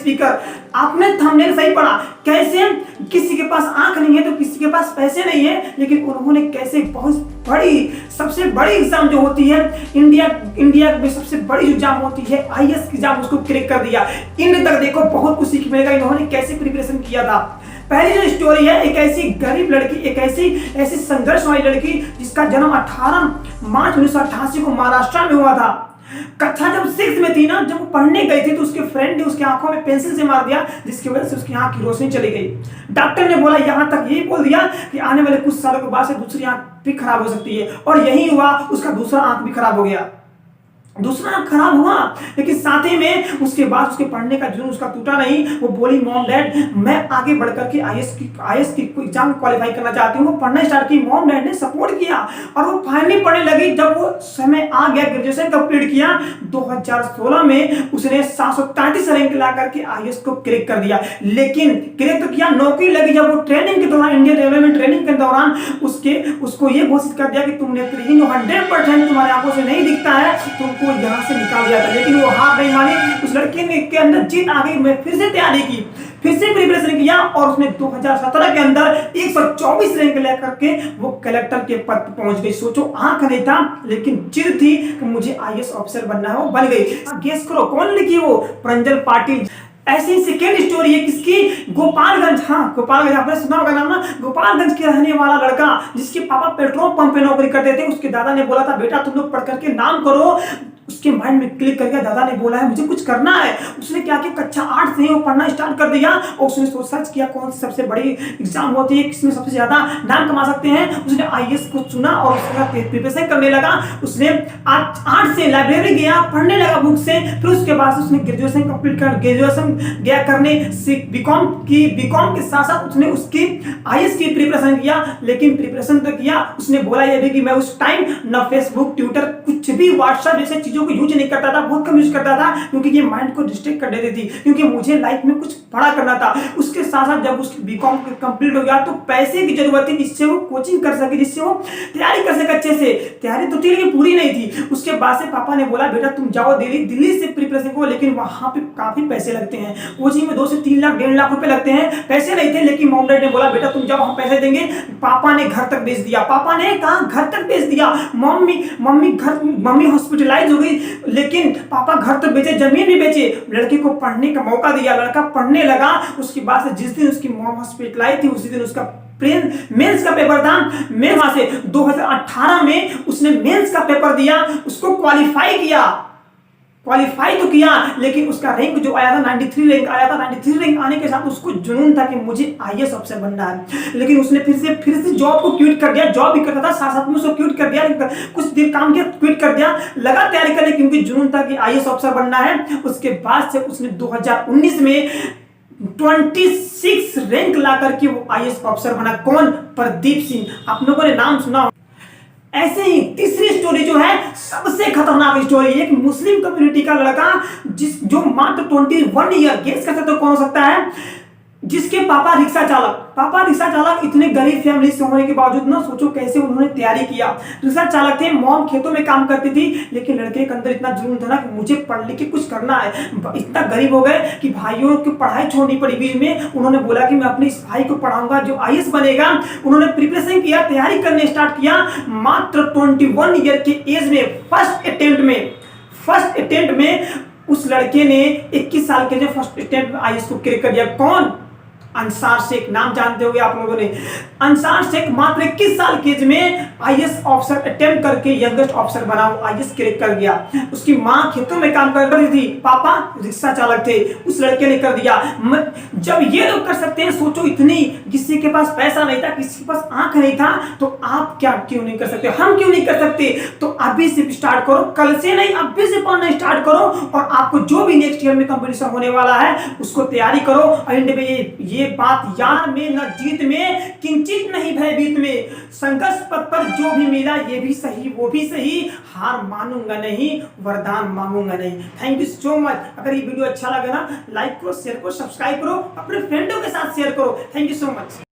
Speaker. आपने thumbnail सही पढ़ा। कैसे किसी के पास आंख नहीं है तो किसी के पास पैसे नहीं है, लेकिन उन्होंने कैसे बहुत बड़ी, सबसे बड़ी एग्जाम जो होती है इंडिया में सबसे बड़ी जो एग्जाम होती है आईएएस की एग्जाम, उसको क्रैक कर दिया। इन तक देखो बहुत कुछ सीखने मिलेगा इन्होंने कैसे प्रिपरेशन किया था। पहली जो स्टोरी है, एक ऐसी गरीब लड़की, एक ऐसी संघर्ष वाली लड़की जिसका जन्म 18 मार्च 1988 को महाराष्ट्र में हुआ था। कक्षा जब 6 में थी ना, जब वो पढ़ने गई थी तो उसके फ्रेंड ने उसकी आंखों में पेंसिल से मार दिया, जिसकी वजह से उसकी आंख की रोशनी चली गई। डॉक्टर ने बोला, यहां तक यही बोल दिया कि आने वाले कुछ सालों के बाद से दूसरी आंख भी खराब हो सकती है, और यही हुआ, उसका दूसरा आंख भी खराब हो गया। दूसरा खराब हुआ, लेकिन साथ ही में उसके बाद उसके पढ़ने का जुनून उसका टूटा नहीं। वो बोली, मॉम डैड मैं आगे बढ़ करके आईएएस की एग्जाम क्वालिफाई करना चाहती हूँ। वो पढ़ना स्टार्ट की, मॉम डैड ने सपोर्ट किया और वो फाइनली पढ़ने लगी। जब वो समय आ गया, ग्रेजुएशन कंप्लीट किया, 2016 में उसने 733 रैंक ला करके आईएएस को क्रैक कर दिया। लेकिन क्रैक तो किया, नौकरी लगी। जब वो ट्रेनिंग के दौरान, इंडियन रेलवे में ट्रेनिंग के दौरान उसको ये घोषित कर दिया कि तुम नेत्रहीन 100% तुम्हारे आंखों से नहीं दिखता है, तुमको यहां से निकाल दिया था। लेकिन वो हार नहीं मानी, उस लड़की ने के अंदर जीत आ गई। मैं फिर से तैयारी की, फिर से प्रिपरेशन किया और उसने 2017 के अंदर 124 रैंक लेकर के वो कलेक्टर के पद पर पहुंच गई। सोचो, आंख नहीं था लेकिन जिद थी कि मुझे आईएएस ऑफिसर बनना है, वो बन गई। गेस करो कौन लिखी, वो प्रंजल पाटिल। ऐसी सेकेंड स्टोरी है किसकी, गोपालगंज। हाँ, गोपालगंज आपने सुना होगा नाम ना, गोपालगंज के रहने वाला लड़का जिसके पापा पेट्रोल पंप पे नौकरी करते थे। उसके दादा ने बोला था, बेटा तुम लोग पढ़ करके नाम करो। उसके माइंड में क्लिक कर गया, दादा ने बोला है मुझे कुछ करना है। उसने क्या किया, कक्षा 8 से ही वो पढ़ना स्टार्ट कर दिया और उसने सर्च किया कौन सी सबसे बड़ी एग्जाम होती है, किसमें सबसे ज्यादा नाम कमा सकते हैं। उसने आईएएस को चुना और उसका प्रिपरेशन करने लगा। उसने 8 से लाइब्रेरी गया, पढ़ने लगा बुक से। फिर उसके बाद उसने ग्रेजुएशन कंप्लीट कर, ग्रेजुएशन गया करने बीकॉम के साथ साथ उसने उसकी आईएएस की प्रिपरेशन किया। लेकिन प्रिपरेशन तो किया, उसने बोला यह भी कि मैं उस टाइम ना फेसबुक, ट्विटर, कुछ भी व्हाट्सएप जैसे चीजों को यूज नहीं करता था, बहुत कम यूज करता था, क्योंकि ये माइंड को डिस्ट्रैक्ट कर देती थी। क्योंकि मुझे लाइफ में कुछ बड़ा करना था। उसके साथ साथ जब उसकी बीकॉम कंप्लीट हो गया तो पैसे की जरूरत थी जिससे वो कोचिंग कर सके, जिससे वो तैयारी कर सके अच्छे से। तैयारी तो थी लेकिन पूरी नहीं थी। उसके बाद से पापा ने बोला, बेटा तुम जाओ दिल्ली से प्रिपरेशन करो, लेकिन वहां पे काफी पैसे लगते हैं। कोचिंग में 2 से 3 लाख 1.5 लाख रुपए लगते हैं। पैसे नहीं थे, लेकिन मॉम डैड ने बोला, बेटा तुम जाओ, हम पैसे देंगे। पापा ने घर तक भेज दिया। पापा ने कहा घर तक भेज दिया। मम्मी हॉस्पिटलाइज हो गई, लेकिन पापा घर तक बेचे, जमीन भी बेचे, लड़के को पढ़ने का मौका दिया। लड़का पढ़ने लगा। उसके बाद से जिस दिन उसकी मॉम हॉस्पिटलाइज थी उसी दिन उसका मेंस का पेपर था। वहां से 2018 में उसने मेंस का पेपर दिया, उसको क्वालिफाई तो किया, लेकिन उसका रैंक जो आया था 93 रैंक आया था। 93 रैंक आने के साथ उसको जुनून था कि मुझे आईएएस ऑफिसर बनना है। लेकिन उसने फिर से जॉब को क्विट कर दिया। जॉब भी करता था, साथ में उसको क्विट कर दिया, कुछ दिन काम किया, क्विट कर दिया, लगा तैयारी करने, क्योंकि जुनून था कि आईएएस ऑफिसर बनना है। उसके बाद से उसने 2019 में 26 रैंक ला करके वो आईएएस ऑफिसर बना। कौन? प्रदीप सिंह। आप लोगों ने नाम सुना। ऐसे ही तीसरी स्टोरी जो है सबसे खतरनाक स्टोरी, एक मुस्लिम कम्युनिटी का लड़का जो मात्र 21 ईयर, गेस कर सकते हो कौन हो सकता है, जिसके पापा रिक्शा चालक इतने गरीब फैमिली से होने के बावजूद ना, सोचो कैसे उन्होंने तैयारी किया। रिक्शा चालक थे, मॉम खेतों में काम करती थी, लेकिन लड़के के अंदर इतना जुनून था ना कि मुझे पढ़ लिख के कुछ करना है। इतना गरीब हो गए कि भाइयों की पढ़ाई छोड़नी पड़ी बीच में। उन्होंने बोला कि मैं अपने इस भाई को पढ़ाऊंगा जो आईएएस बनेगा। उन्होंने प्रिपरेशन किया, तैयारी करने स्टार्ट किया। मात्र 21 ईयर के एज में फर्स्ट अटेम्प्ट में उस लड़के ने 21 साल के फर्स्ट अटेम्प्ट में आईएएस को क्रैक कर दिया। कौन? अंसार शेख। नाम जानते होंगे आप लोगों ने। अंसार शेख मात्र 21 साल की एज में आईएएस ऑफिसर अटेम्प्ट करके यंगेस्ट ऑफिसर बना, वो आईएएस क्रैक कर गया। उसकी मां खेतों में काम कर रही थी, पापा रिक्शा चालक थे, उस लड़के ने कर दिया। जब ये लोग कर सकते हैं, सोचो इतनी, किसी के पास पैसा नहीं था, किसी के पास आंख नहीं था, तो आप क्यों नहीं कर सकते, हम क्यों नहीं कर सकते? तो अभी से स्टार्ट करो, कल से नहीं, अभी से पढ़ना स्टार्ट करो। और आपको जो भी नेक्स्ट ईयर में कंपटीशन होने वाला है उसको तैयारी करो। एंड में ये बात, यार में न जीत में किंचित नहीं भयभीत में, संघर्ष पथ पर जो भी मिला ये भी सही वो भी सही, हार मानूंगा नहीं, वरदान मांगूंगा नहीं। Thank you so much. अगर ये वीडियो अच्छा लगा ना, लाइक करो, शेयर करो, सब्सक्राइब करो, अपने फ्रेंडों के साथ शेयर करो। Thank you so much.